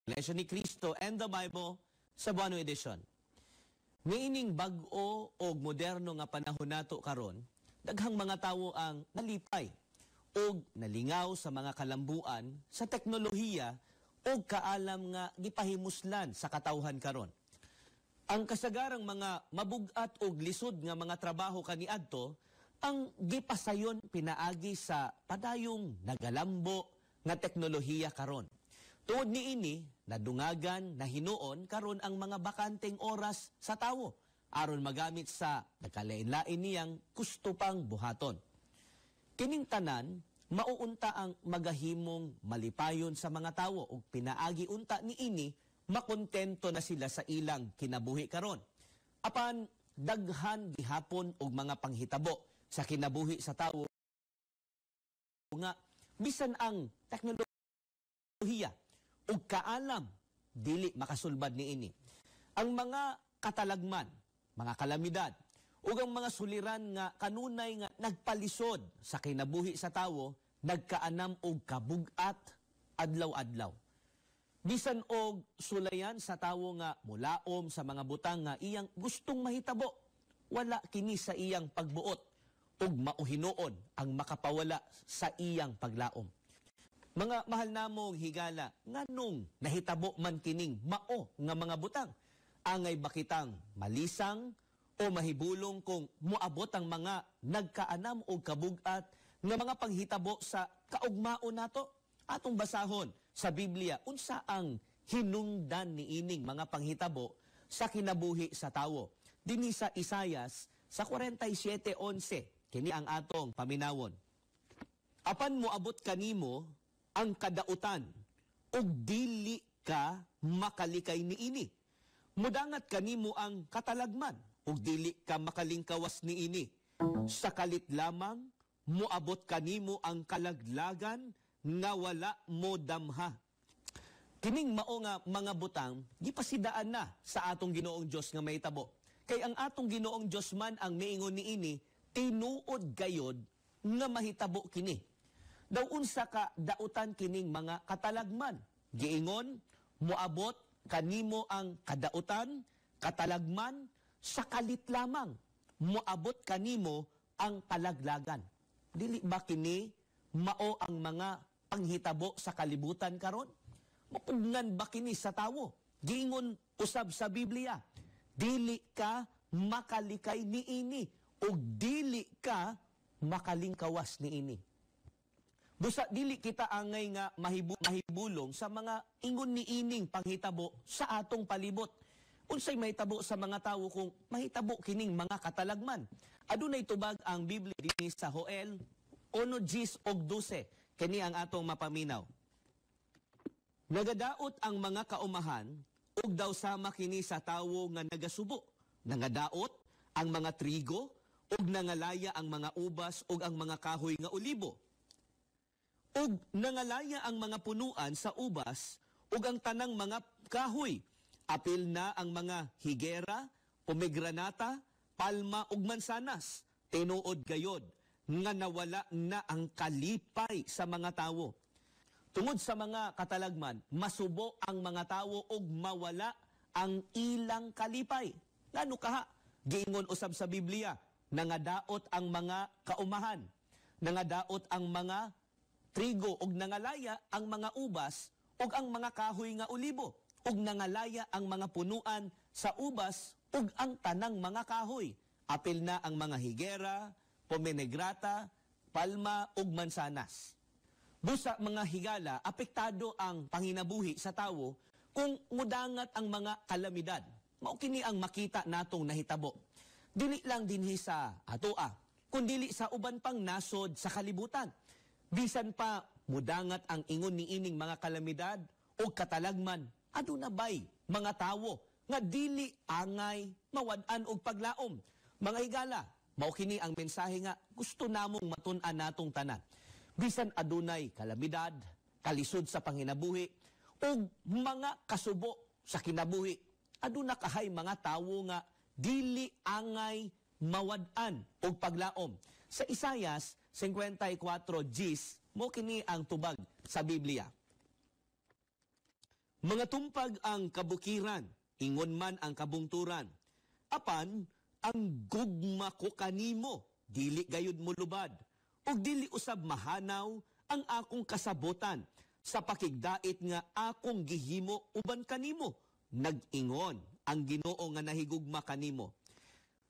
Iglesia ni Cristo and the Bible sa Buano Edition. Niining bag-o o moderno nga panahon nato karon, daghang mga tawo ang nalipay o nalingaw sa mga kalambuan sa teknolohiya o kaalam nga gipahimuslan sa katawhan karon. Ang kasagarang mga mabugat o lisod nga mga trabaho kaniadto ang gipasayon pinaagi sa padayong nagalambo nga teknolohiya karon. Tuod niini, nadungagan, nahinuon karon ang mga bakanteng oras sa tawo aron magamit sa nagkalain-lain niyang gusto pang buhaton. Kining tanan, mauunta ang magahimong malipayon sa mga tawo ug pinaagi unta niini makontento na sila sa ilang kinabuhi karon. Apan daghan gihapon og mga panghitabo sa kinabuhi sa tawo nga bisan ang teknolohiya ug kaalam dili makasulbad niini. Ang mga katalagman, mga kalamidad ug ang mga suliran nga kanunay nga nagpalisod sa kinabuhi sa tawo nagkaanam og kabugat adlaw-adlaw. Bisan og sulayan sa tawo nga mulaom sa mga butang nga iyang gustong mahitabo, wala kini sa iyang pagbuot ug mauhinuon ang makapawala sa iyang paglaom. Mga mahal namong higala, nganong nahitabo man kining mao nga mga butang? Angay bakitang malisang o mahibulong kung muabot ang mga nagkaanam o kabugat nga mga panghitabo sa kaugmao nato? Atong basahon sa Biblia, unsa ang hinungdan niining mga panghitabo sa kinabuhi sa tawo? Dinhi sa Isayas sa 47:11, kini ang atong paminawon. Apan moabot kanimo ang kadautan ug dili ka makalikay niini. Mudangat kanimo ang katalagman ug dili ka makalingkawas niini. Sa kalit lamang moabot kanimo ang kalaglagan nga wala mo damha. Kining mao nga mga butang gipasidaan na sa atong Ginoong Dios nga mahitabo. Kay ang atong Ginoong Dios man ang miingon niini, tinuod gayod nga mahitabo kini. Daw unsa ka dautan kining mga katalagman. Giingon, moabot kanimo ang kadautan, katalagman, sa kalit lamang. Moabot kanimo ang kalaglagan. Dili ba kini mao ang mga panghitabo sa kalibutan karon? Mapugnan ba kini sa tawo? Giingon usab sa Biblia, dili ka makalikay niini o dili ka makalingkawas niini. Busa dili kita angay nga mahibulong sa mga ingon niining panghitabo sa atong palibot. Unsay mahitabo sa mga tawo kung mahitabo kining mga katalagman? Adunay tubag ang Biblia dinhi sa Joel 1:10-12. Kini ang atong mapaminaw. Nagadaot ang mga kaumahan ug daw sama kini sa tawo nga nagasubo. Nangadaot ang mga trigo ug nangalaya ang mga ubas ug ang mga kahoy nga olibo. Ug nangalaya ang mga punuan sa ubas ug ang tanang mga kahoy. Apil na ang mga higera, pomegranata, palma ug mansanas. Tinuod gayod nga nawala na ang kalipay sa mga tawo. Tungod sa mga katalagman, masubo ang mga tawo ug mawala ang ilang kalipay. Ngano kaha? Giingon usab sa Biblia, nangadaot ang mga kaumahan, nangadaot ang mga trigo ug nangalaya ang mga ubas ug ang mga kahoy nga olibo ug nangalaya ang mga punuan sa ubas ug ang tanang mga kahoy. Apil na ang mga higera, pomenegrata, palma ug mansanas. Busa mga higala, apektado ang panginabuhi sa tawo kung mudangat ang mga kalamidad. Mao kini ang makita natong nahitabo. Dili lang dinhi sa atoa, kundi sa uban pang nasod sa kalibutan. Bisan pa mudangat ang ingon niining mga kalamidad o katalagman, aduna bay mga tawo nga dili angay mawad-an og paglaom. Mga higala, mao kini ang mensahe nga gusto namong matun-an natong tanan. Bisan adunay kalamidad, kalisod sa panginabuhi o mga kasubo sa kinabuhi, aduna kahay mga tawo nga dili angay mawad-an og paglaom. Sa Isayas 54:10, mo kini ang tubag sa Biblia. Mga tumpag ang kabukiran, ingon man ang kabungturan. Apan, ang gugma ko kanimo, dili gayud mo lubad. O dili usab mahanaw ang akong kasabotan sa pakigdait nga akong gihimo uban kanimo. Nag-ingon ang Ginoo nga nahigugma kanimo.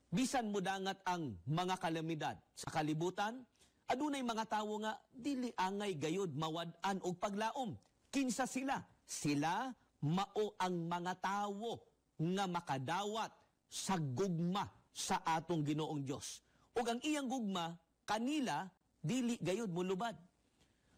Bisan mo dangat ang mga kalamidad sa kalibutan, adunay mga tawo nga dili angay gayud mawad-an og paglaom. Kinsa sila? Sila mao ang mga tawo nga makadawat sa gugma sa atong Ginoong Dios. Ug ang iyang gugma kanila dili gayud molubad.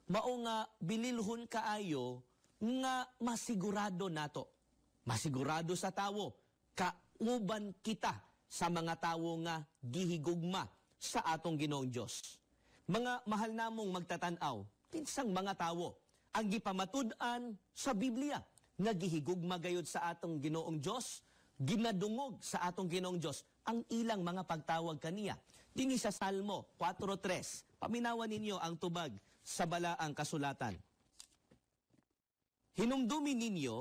Mao nga bililhon kaayo nga masigurado nato. Masigurado sa tawo kauban kita sa mga tawo nga gihigugma sa atong Ginoong Dios. Mga mahal namong magtatanaw, kinsang mga tawo ang gipamatud-an sa Biblia nga gihigugma gayud sa atong Ginoong Dios, ginadungog sa atong Ginoong Dios ang ilang mga pagtawag kaniya. Dinhi sa Salmo 4:3, paminawan ninyo ang tubag sa balaang kasulatan. Hinumdumi ninyo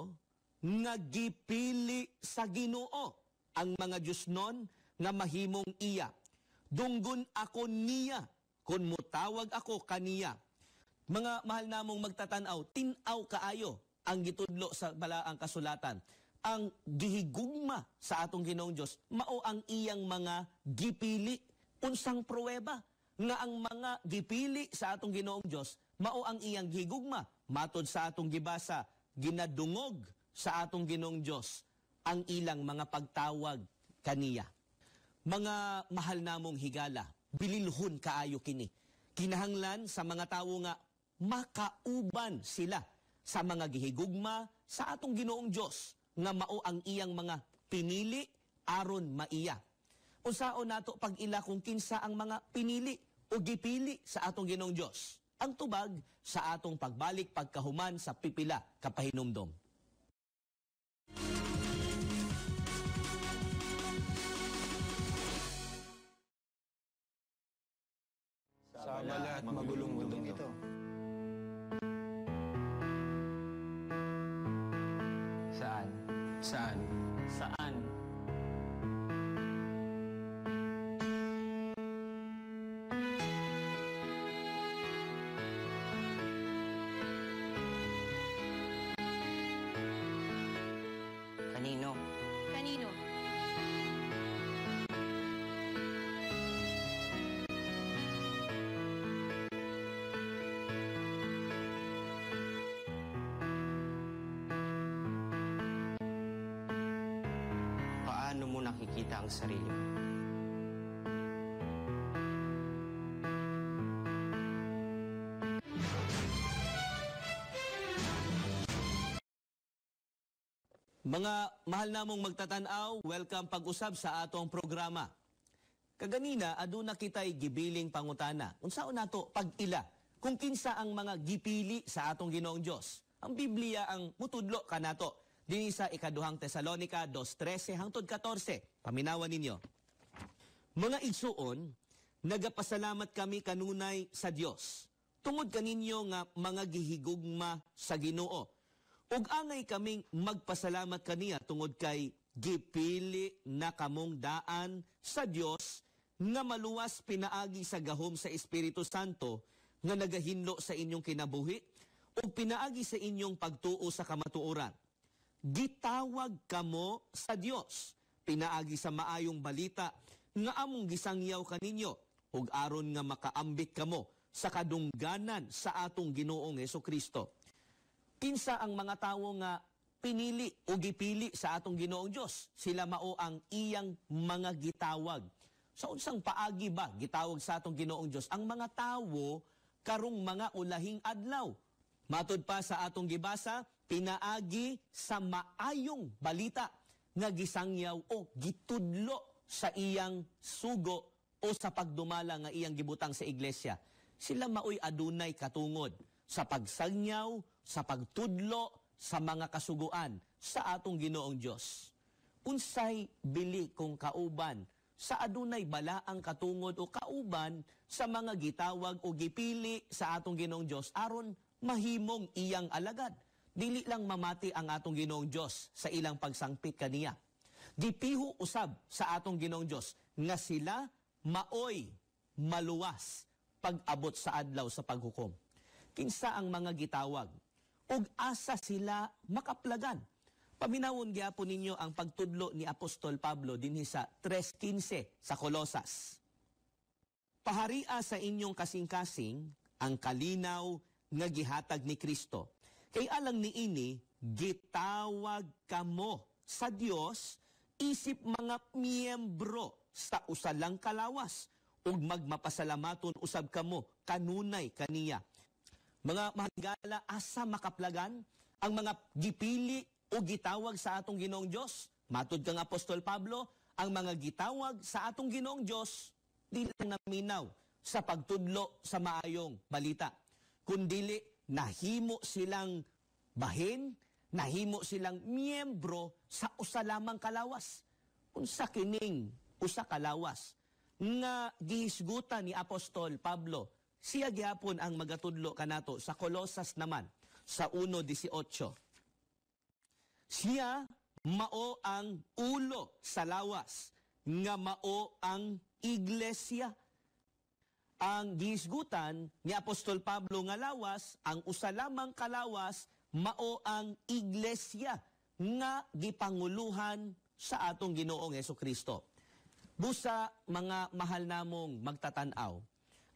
nga gipili sa Ginoo ang mga Diyos nun nga mahimong iya. Dunggon ako niya, kung mutawag ako kaniya. Mga mahal namong magtatanaw, tinaw kaayo ang gitudlo sa balaang kasulatan. Ang gihigugma sa atong Ginoong Diyos, mao ang iyang mga gipili. Unsang pruweba nga ang mga gipili sa atong Ginoong Diyos, mao ang iyang gihigugma. Matod sa atong gibasa, ginadungog sa atong Ginoong Diyos ang ilang mga pagtawag kaniya. Mga mahal namong higala, bililhon kaayo kini. Kinahanglan sa mga tawo nga makauban sila sa mga gihigugma sa atong Ginoong Diyos nga mao ang iyang mga pinili aron maiya. Unsaon nato pag ila kung kinsa ang mga pinili o gipili sa atong Ginoong Diyos? Ang tubag sa atong pagbalik pagkahuman sa pipila kapahinumdom. Sa abala at magulong mundong ito. Saan? Saan? Saan? Kanino? Kanino? Paano mo nakikita ang sarili mo? Mga mahal namong magtatanaw, welcome pag-usab sa atong programa. Kaganina, aduna kita'y gibiling pangutana. Unsaon nato pag-ila kung kinsa ang mga gipili sa atong Ginoong Diyos. Ang Biblia ang mutudlo kanato. Dinhi sa ikaduhang Tesalonica 2:13 hangtod 14. Paminawan ninyo. Mga igsuon, nagapasalamat kami kanunay sa Dios. Tungod kaninyo nga mga gihigugma sa Ginoo. Ug angay kaming magpasalamat kaniya tungod kay gipili na kamong daan sa Dios nga maluwas pinaagi sa gahom sa Espiritu Santo nga nagahinlo sa inyong kinabuhi ug pinaagi sa inyong pagtuo sa kamatuoran. Gitawag kamo sa Dios, pinaagi sa maayong balita nga among gisangyaw kaninyo ug aron nga makaambit kamo sa kadungganan sa atong Ginoong Hesukristo. Kinsa ang mga tawo nga pinili o gipili sa atong Ginoong Diyos? Sila mao ang iyang mga gitawag. Sa unsang paagi ba gitawag sa atong Ginoong Diyos ang mga tawo karong mga ulahing adlaw? Matod pa sa atong gibasa, pinaagi sa maayong balita nga gisangyaw o gitudlo sa iyang sugo o sa pagdumala nga iyang gibutang sa iglesia. Sila maoy adunay katungod sa pagsangyaw, sa pagtudlo, sa mga kasuguan sa atong Ginoong Diyos. Unsay bili kung kauban sa adunay balaang katungod o kauban sa mga gitawag o gipili sa atong Ginoong Diyos aron mahimong iyang alagad. dili lang mamati ang atong Ginoong Dios sa ilang pagsangpit kaniya. Gipiho usab sa atong Ginoong Dios nga sila maoy maluwas pag-abot sa adlaw sa paghukom. Kinsa ang mga gitawag ug asa sila makaplagan. Paminawon gyapon ninyo ang pagtudlo ni Apostol Pablo dinhi sa 3:15 sa Colosas. Paharia sa inyong kasing-kasing ang kalinaw nga gihatag ni Kristo. Kay alang niini gitawag kamo sa Dios isip mga miyembro sa usa lang kalawas ug magmapasalamaton usab kamo kanunay kaniya. Mga mahigala, asa makaplagan ang mga gipili o gitawag sa atong Ginoong Dios? Matud kang Apostol Pablo, ang mga gitawag sa atong Ginoong Dios dili lang naminaw sa pagtudlo sa maayong balita, kundili nahimo silang bahin, nahimo silang miyembro sa usa lamang kalawas. Unsa kining usa kalawas nga gihisgutan ni Apostol Pablo? Siya gihapon ang magatudlo kanato sa Colosas naman sa 1:18. Siya mao ang ulo sa lawas, nga mao ang iglesia. Ang gihisgutan ni Apostol Pablo nga lawas, ang usa lamang kalawas, mao ang iglesia nga gipanguluhan sa atong Ginoong Hesukristo. Busa mga mahal namong magtatanaw,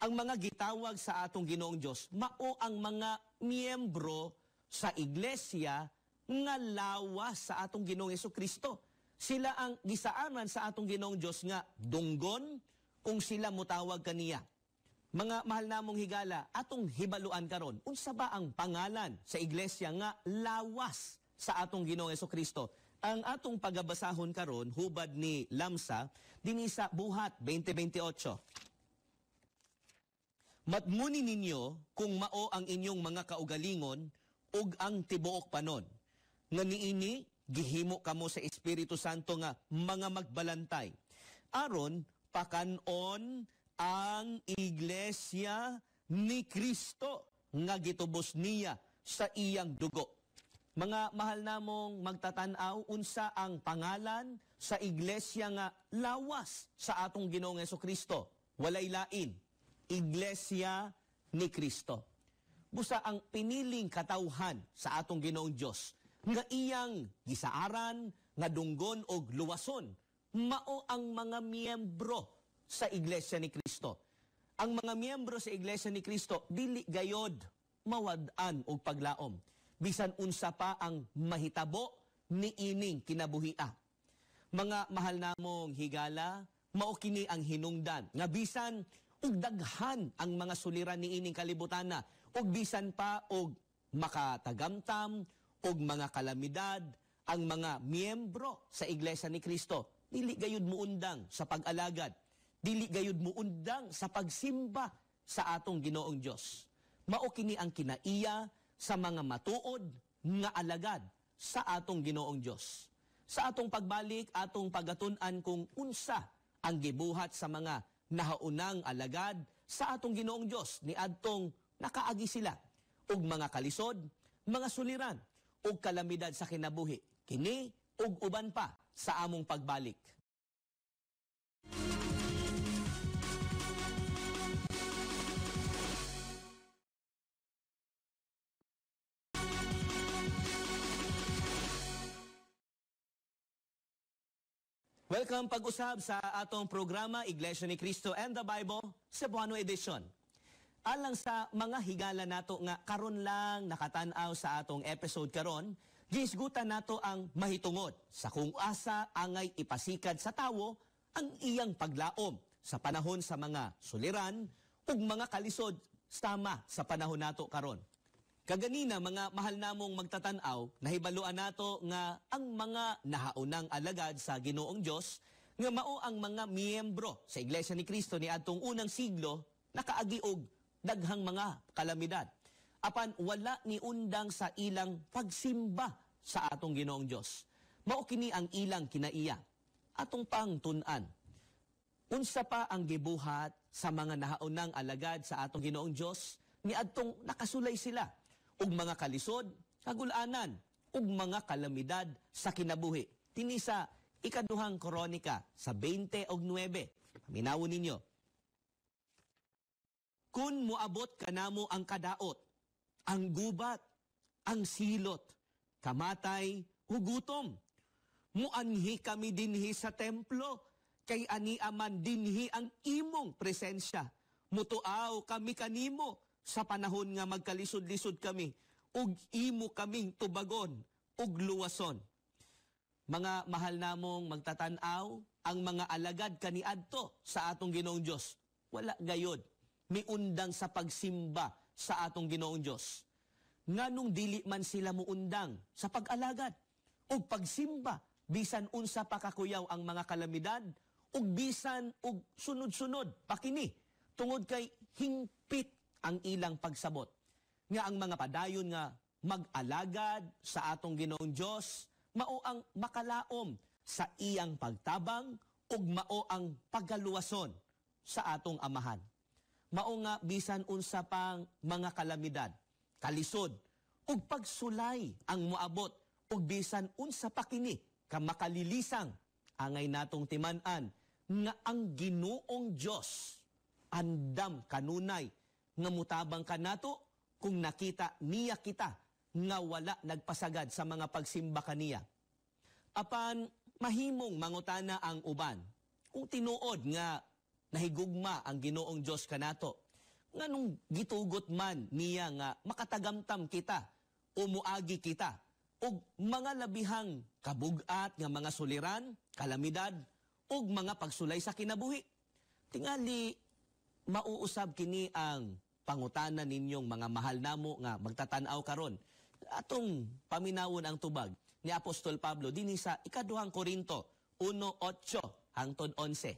ang mga gitawag sa atong Ginoong Dios mao ang mga miyembro sa iglesia nga lawas sa atong Ginoong Hesukristo. Sila ang gisaaran sa atong Ginoong Dios nga dunggon kung sila mutawag kaniya. Mga mahal namong higala, atong hibaluan karon, unsa ba ang pangalan sa iglesia nga lawas sa atong Ginoong Hesukristo? Ang atong pagabasahon karon hubad ni Lamsa dinhi sa Buhat 20:28. Matmuni ninyo kung mao ang inyong mga kaugalingon ug ang tibuok panon. Nga niini gihimo kamo sa Espiritu Santo nga mga magbalantay. Aron pakanon ang iglesia ni Kristo nga gitubos niya sa iyang dugo. Mga mahal namong magtatanaw, unsa ang pangalan sa iglesia nga lawas sa atong Ginoong Hesukristo? Walay lain, Iglesia ni Kristo. Busa ang piniling katawhan sa atong Ginoong Dios nga iyang gisaaran, nga dunggon og luwason, mao ang mga miyembro sa Iglesia ni Kristo. Ang mga miyembro sa Iglesia ni Kristo dili gayod mawad-an og paglaom. Bisan unsa pa ang mahitabo ni ining kinabuhia. Mga mahal namong higala, mao kini ang hinungdan nga bisan ug daghan ang mga suliran ni ining kalibutana ug bisan pa og makatagamtam og mga kalamidad, ang mga miyembro sa Iglesia ni Kristo dili gayud muundang sa pag-alagad, dili gayud muundang sa pagsimba sa atong Ginoong Dios. Mao kini ang kinaiya sa mga matuod nga alagad sa atong Ginoong Dios. Sa atong pagbalik, atong pagatun-an kung unsa ang gibuhat sa mga nahaunang alagad sa atong Ginoong Dios ni adtong nakaagi sila ug mga kalisod, mga suliran ug kalamidad sa kinabuhi. Kini ug uban pa sa among pagbalik. Welcome pag-usab sa atong programa Iglesia ni Cristo and the Bible, Cebuano Edition. Alang sa mga higala nato nga karon lang nakatan-aw sa atong episode karon, gisgutan nato ang mahitungod sa kung asa angay ipasikad sa tawo ang iyang paglaom sa panahon sa mga suliran ug mga kalisod sama sa panahon nato karon. Kaganina, mga mahal namong magtatanaw, nahibaluan nato nga ang mga nahaunang alagad sa Ginoong Dios nga mao ang mga miyembro sa Iglesia ni Cristo ni adtong unang siglo nakaagi og daghang mga kalamidad. Apan wala ni undang sa ilang pagsimba sa atong Ginoong Dios. Mao kini ang ilang kinaiya. Atong pangtun-an. Unsa pa ang gibuhat sa mga nahaunang alagad sa atong Ginoong Dios ni adtong nakasulay sila og mga kalisod kagulanan, ug mga kalamidad sa kinabuhi. Tini sa ikaduhang Kronika sa 20:9. Minawon ninyo. Kun moabot kanamo ang kadaot, ang gubat, ang silot, kamatay, hugutom. Muanhi kami dinhi sa templo, kay ani aman dinhi ang imong presensya. Mutuaw kami kanimo sa panahon nga magkalisod-lisod kami, ug imo kaming tubagon, ug luwason. Mga mahal namong magtatanaw, ang mga alagad kaniadto sa atong Ginoong Dios, wala gayod miundang sa pagsimba sa atong Ginoong Dios. Nganong dili man sila muundang sa pag-alagad o pagsimba, bisan unsa pakakuyaw ang mga kalamidad, ug bisan ug sunod-sunod pakini, tungod kay hingpit ang ilang pagsabot. Nga ang mga padayon nga mag-alagad sa atong Ginoong Dios, mao ang makalaom sa iyang pagtabang ug mao ang pagaluwason sa atong amahan. Mao nga bisan unsa pang mga kalamidad, kalisod, ug pagsulay ang moabot, ug bisan unsa pa kini ka makalilisang, angay natong timan-an nga ang Ginoong Dios andam kanunay nga mutabang kanato kung nakita niya kita nga wala nagpasagad sa mga pagsimba kaniya. Apan mahimong mangutana ang uban, kung tinuod nga nahigugma ang Ginoong Dios kanato, nganong gitugot man niya nga makatagamtam kita o muagi kita og mga labihang kabugat nga mga suliran, kalamidad, og mga pagsulay sa kinabuhi. Tingali mauusab kini ang pangutana ninyong mga mahal namo nga magtatanaw karon. Atong paminawon ang tubag ni Apostol Pablo dinhi sa ikaduhang Korinto 1:8 hangtod 11.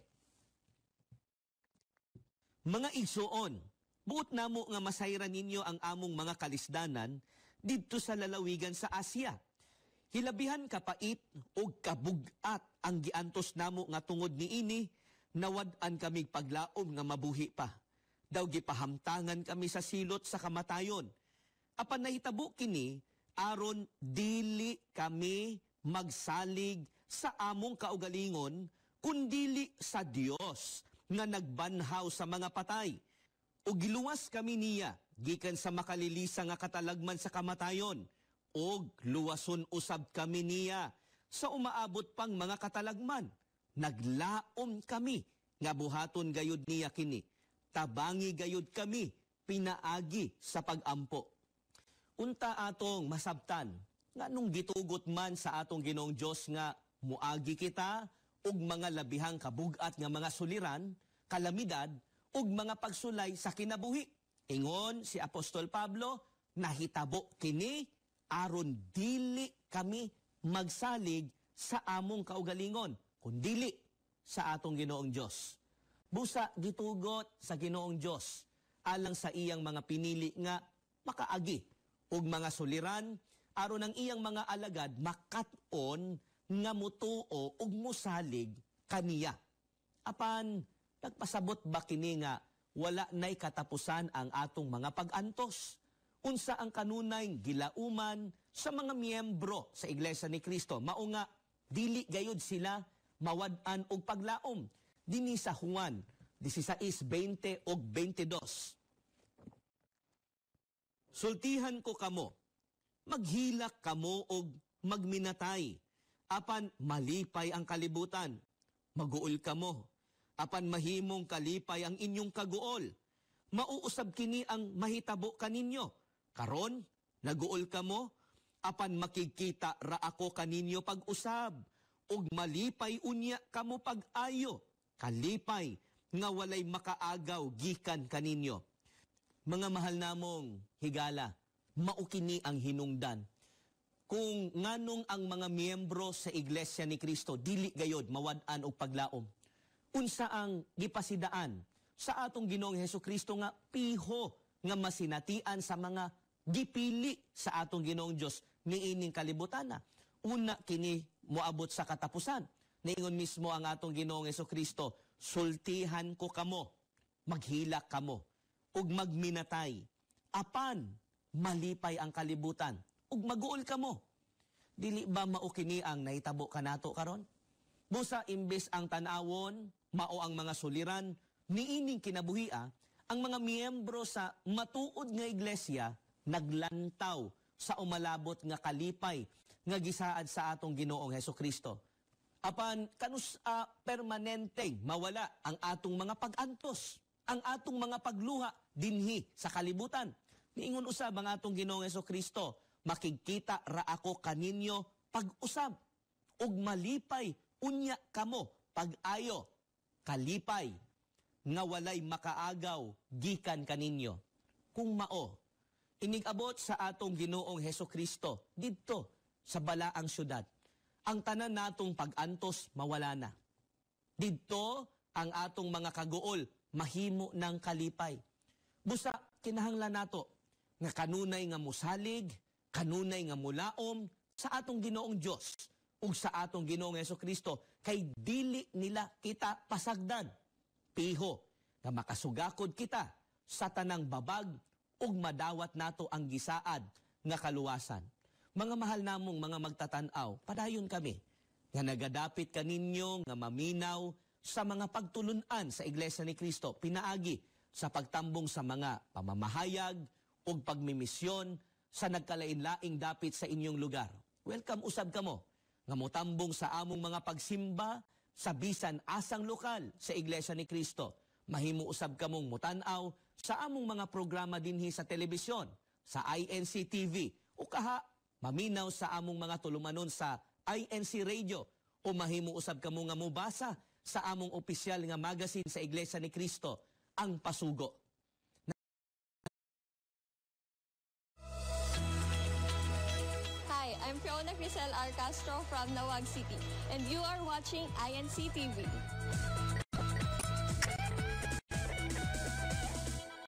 Mga igsuon, buot namo nga masayran ninyo ang among mga kalisdanan didto sa lalawigan sa Asia. Hilabihan kapait o kabugat ang giantos namo nga tungod niini, nawad-an kami paglaom nga mabuhi pa. Daw gipahamtangan kami sa silot sa kamatayon. Apan nahitabo kini, aron dili kami magsalig sa among kaugalingon, kundili sa Dios nga nagbanhaw sa mga patay. O giluwas kami niya, gikan sa makalilisa nga katalagman sa kamatayon, o luwason usab kami niya sa umaabot pang mga katalagman. Naglaom kami, nga buhaton gayud niya kini. Tabangi gayud kami, pinaagi sa pagampo. Unta atong masabtan, nga nung gitugot man sa atong Ginoong Dios nga muagi kita, ug mga labihang kabugat nga mga suliran, kalamidad, ug mga pagsulay sa kinabuhi. Ingon si Apostol Pablo, nahitabo kini, aron dili kami magsalig sa among kaugalingon, kundili sa atong Ginoong Dios. Busa gitugot sa Ginoong Dios, alang sa iyang mga pinili nga makaagi, ug mga suliran, aron ang iyang mga alagad makat-on nga mutuo ug musalig kaniya. Apan nagpasabot ba kini nga wala nay katapusan ang atong mga pag-antos? Unsa ang kanunay gilauman sa mga miyembro sa Iglesia ni Cristo? Mao nga dili gayud sila mawad-an og paglaom. Dinhi sa Juan 16:20 ug 22. Sultihan ko kamo, maghilak kamo og magminatay. Apan malipay ang kalibutan, maguol kamo. Apan mahimong kalipay ang inyong kaguol. Mauusab kini ang mahitabo kaninyo. Karon, naguol kamo, apan makikita ra ako kaninyo pag-usab. Ug malipay unya kamo pag-ayo. Kalipay nga walay makaagaw gikan kaninyo. Mga mahal namong higala, maukini ang hinungdan. Kung nganong ang mga miyembro sa Iglesia ni Cristo dili gayod mawad-an og paglaom, unsa ang gipasidaan sa atong Ginoong Hesukristo nga piho nga masinatian sa mga gipili sa atong Ginoong Dios niining kalibutana. Una kini moabot sa katapusan. Niingon mismo ang atong Ginoong Hesukristo, sultihan ko kamo, maghilak kamo, ug magminatay. Apan malipay ang kalibutan. ug maguol ka mo. Dili ba maukini ang nahitabo kanato karon? Busa imbes ang tanawon, mao ang mga suliran, niining kinabuhia, ang mga miyembro sa matuod nga iglesia naglantaw sa umalabot nga kalipay nga gisaad sa atong Ginoong Hesukristo. Apan kanus permanente mawala ang atong mga pag-antos, ang atong mga pagluha dinhi sa kalibutan. Niingon usab ang atong Ginoong Hesukristo, makikita ra ako kaninyo pag-usab ug malipay unya kamo pag-ayo kalipay nga walay makaagaw gikan kaninyo. Kung mao inigabot sa atong Ginoong Hesukristo didto sa balaang syudad, ang tanan natong pag-antos mawala na. Didto ang atong mga kaguol mahimo ng kalipay. Busa kinahanglan nato nga kanunay nga musalig, kanunay nga mulaom sa atong Ginoong Dios ug sa atong Ginoong Hesukristo kay dili nila kita pasagdan. Piho nga makasugakod kita sa tanang babag ug madawat nato ang gisaad nga kaluwasan. Mga mahal namong mga magtatanaw, padayon kami nga nagadapit kaninyo nga maminaw sa mga pagtulunan sa Iglesia ni Cristo pinaagi sa pagtambong sa mga pamamahayag ug pagmimisyon sa nagkalain-laing dapit sa inyong lugar. Welcome usab kamo nga motambong sa among mga pagsimba sa bisan asang lokal sa Iglesia ni Cristo. Mahimo usab kamong mutan-aw sa among mga programa dinhi sa telebisyon, sa INC TV o kaha maminaw sa among mga tulumanon sa INC Radio o mahimo usab kamo nga mobasa sa among opisyal nga magazine sa Iglesia ni Cristo, ang Pasugo. Hi, I'm Fiona Crisel R. Castro from Nawag City, and you are watching INC TV.